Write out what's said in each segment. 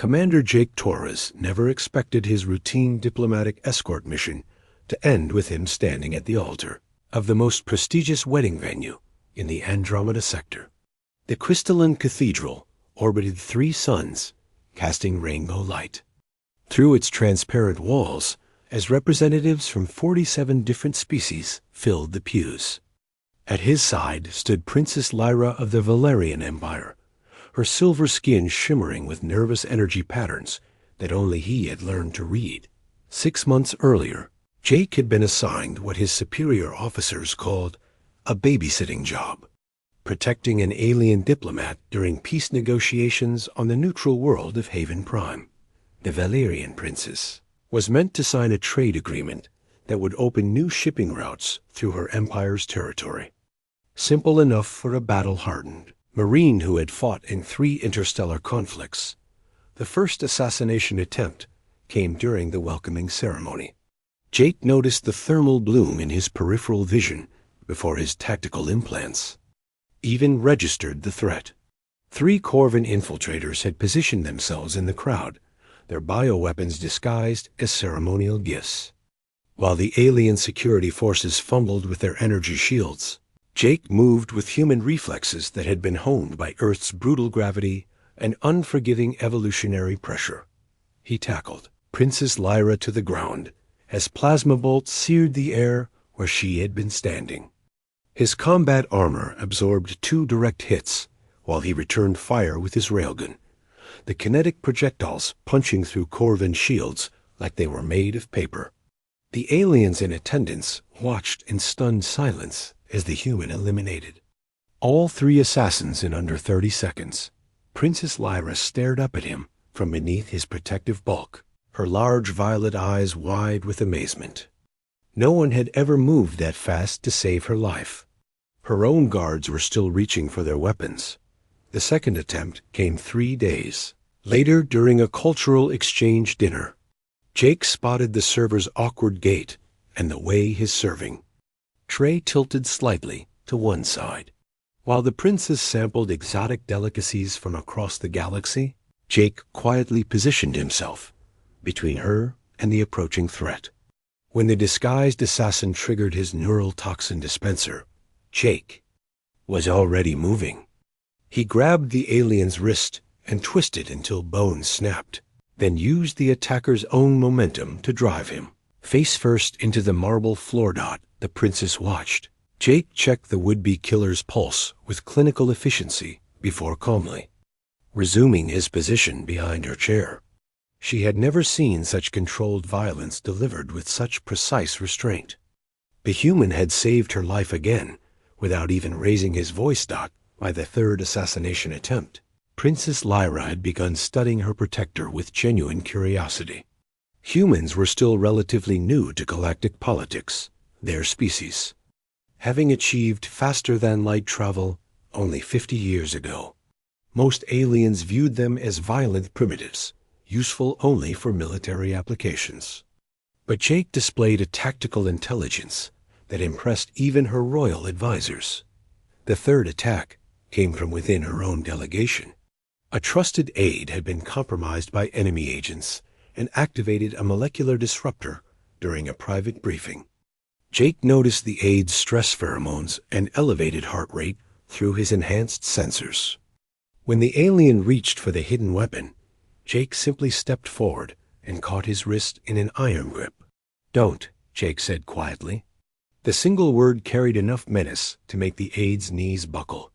Commander Jake Torres never expected his routine diplomatic escort mission to end with him standing at the altar of the most prestigious wedding venue in the Andromeda sector. The crystalline cathedral orbited 3 suns, casting rainbow light through its transparent walls as representatives from 47 different species filled the pews. At his side stood Princess Lyra of the Valerian Empire, her silver skin shimmering with nervous energy patterns that only he had learned to read. 6 months earlier, Jake had been assigned what his superior officers called a babysitting job, protecting an alien diplomat during peace negotiations on the neutral world of Haven Prime. The Valerian princess was meant to sign a trade agreement that would open new shipping routes through her empire's territory. Simple enough for a battle-hardened Marine who had fought in 3 interstellar conflicts. The first assassination attempt came during the welcoming ceremony. Jake noticed the thermal bloom in his peripheral vision before his tactical implants even registered the threat. 3 Corvin infiltrators had positioned themselves in the crowd, their bioweapons disguised as ceremonial gifts. While the alien security forces fumbled with their energy shields, Jake moved with human reflexes that had been honed by Earth's brutal gravity and unforgiving evolutionary pressure. He tackled Princess Lyra to the ground as plasma bolts seared the air where she had been standing. His combat armor absorbed 2 direct hits while he returned fire with his railgun, the kinetic projectiles punching through Corvin shields like they were made of paper. The aliens in attendance watched in stunned silence as the human eliminated all 3 assassins in under 30 seconds. Princess Lyra stared up at him from beneath his protective bulk, her large violet eyes wide with amazement. No one had ever moved that fast to save her life. Her own guards were still reaching for their weapons. The second attempt came 3 days later during a cultural exchange dinner. Jake spotted the server's awkward gait and the way his serving tray tilted slightly to one side. While the princess sampled exotic delicacies from across the galaxy, Jake quietly positioned himself between her and the approaching threat. When the disguised assassin triggered his neural toxin dispenser, Jake was already moving. He grabbed the alien's wrist and twisted until bones snapped, then used the attacker's own momentum to drive him face first into the marble floor dot the princess watched. Jake checked the would-be killer's pulse with clinical efficiency before calmly resuming his position behind her chair. She had never seen such controlled violence delivered with such precise restraint. The human had saved her life again without even raising his voice. By the 3rd assassination attempt, Princess Lyra had begun studying her protector with genuine curiosity. Humans were still relatively new to galactic politics, their species having achieved faster-than-light travel only 50 years ago. Most aliens viewed them as violent primitives, useful only for military applications. But Jake displayed a tactical intelligence that impressed even her royal advisors. The 3rd attack came from within her own delegation. A trusted aide had been compromised by enemy agents and activated a molecular disruptor during a private briefing. Jake noticed the aide's stress pheromones and elevated heart rate through his enhanced sensors. When the alien reached for the hidden weapon, Jake simply stepped forward and caught his wrist in an iron grip. "Don't," Jake said quietly. The single word carried enough menace to make the aide's knees buckle.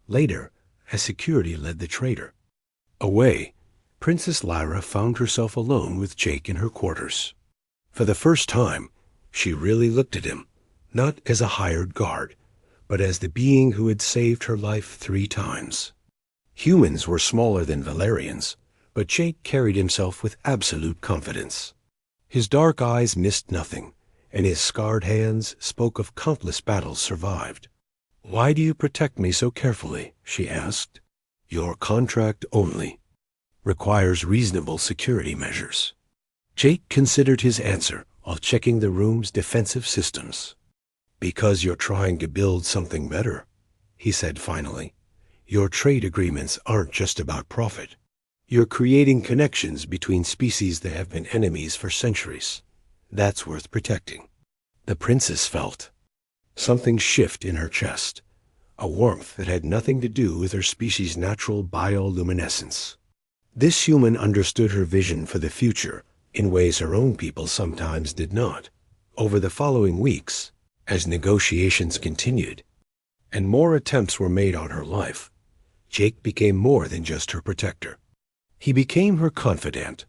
Later, as security led the traitor away, Princess Lyra found herself alone with Jake in her quarters. For the first time, she really looked at him, not as a hired guard, but as the being who had saved her life 3 times. Humans were smaller than Valerians, but Jake carried himself with absolute confidence. His dark eyes missed nothing, and his scarred hands spoke of countless battles survived. "Why do you protect me so carefully?" she asked. "Your contract only requires reasonable security measures." Jake considered his answer while checking the room's defensive systems. "Because you're trying to build something better," he said finally. "Your trade agreements aren't just about profit. You're creating connections between species that have been enemies for centuries. That's worth protecting. The princess felt something shift in her chest, a warmth that had nothing to do with her species' natural bioluminescence. This human understood her vision for the future in ways her own people sometimes did not. Over the following weeks, as negotiations continued, and more attempts were made on her life, Jake became more than just her protector. He became her confidant,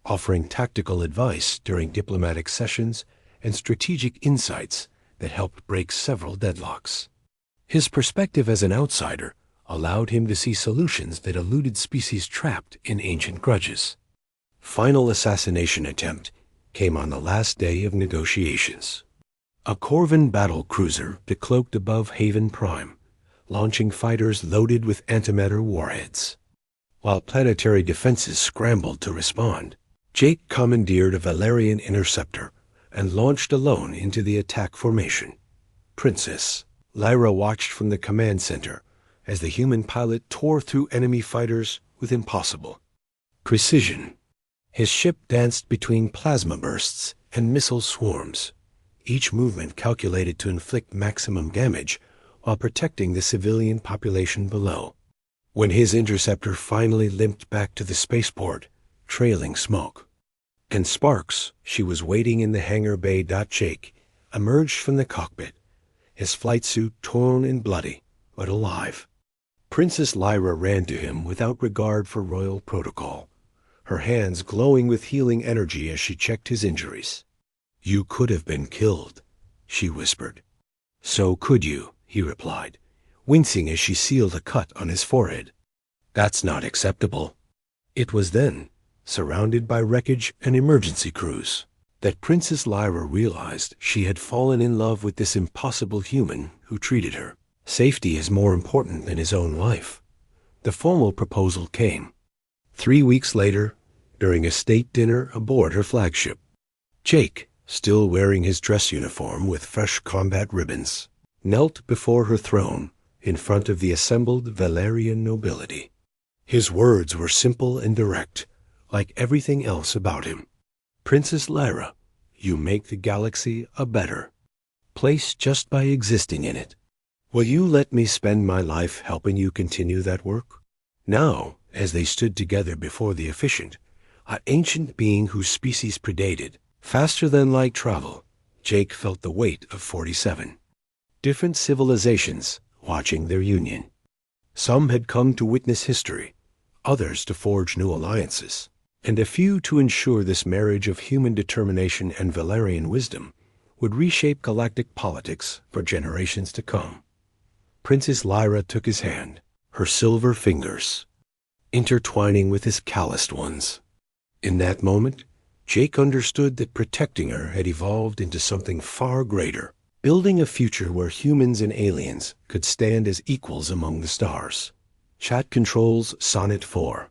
offering tactical advice during diplomatic sessions and strategic insights that helped break several deadlocks. His perspective as an outsider allowed him to see solutions that eluded species trapped in ancient grudges. Final assassination attempt came on the last day of negotiations. A Corvin battle cruiser decloaked above Haven Prime, launching fighters loaded with antimatter warheads. While planetary defenses scrambled to respond, Jake commandeered a Valerian interceptor and launched alone into the attack formation. Princess Lyra watched from the command center as the human pilot tore through enemy fighters with impossible precision. His ship danced between plasma bursts and missile swarms, each movement calculated to inflict maximum damage while protecting the civilian population below. When his interceptor finally limped back to the spaceport, trailing smoke and sparks, she was waiting in the hangar bay. Jake emerged from the cockpit, his flight suit torn and bloody, but alive. Princess Lyra ran to him without regard for royal protocol, her hands glowing with healing energy as she checked his injuries. "You could have been killed," she whispered. "So could you," he replied, wincing as she sealed a cut on his forehead. "That's not acceptable." It was then, surrounded by wreckage and emergency crews, that Princess Lyra realized she had fallen in love with this impossible human who treated her. Safety is more important than his own life. The formal proposal came 3 weeks later, during a state dinner aboard her flagship. Jake, still wearing his dress uniform with fresh combat ribbons, knelt before her throne in front of the assembled Valerian nobility. His words were simple and direct, like everything else about him. "Princess Lyra, you make the galaxy a better place just by existing in it. Will you let me spend my life helping you continue that work?" Now, as they stood together before the efficient, an ancient being whose species predated, faster than light travel, Jake felt the weight of 47 different civilizations watching their union. Some had come to witness history, others to forge new alliances, and a few to ensure this marriage of human determination and Valerian wisdom would reshape galactic politics for generations to come. Princess Lyra took his hand, her silver fingers intertwining with his calloused ones. In that moment, Jake understood that protecting her had evolved into something far greater, building a future where humans and aliens could stand as equals among the stars. Chat controls Sonnet 4.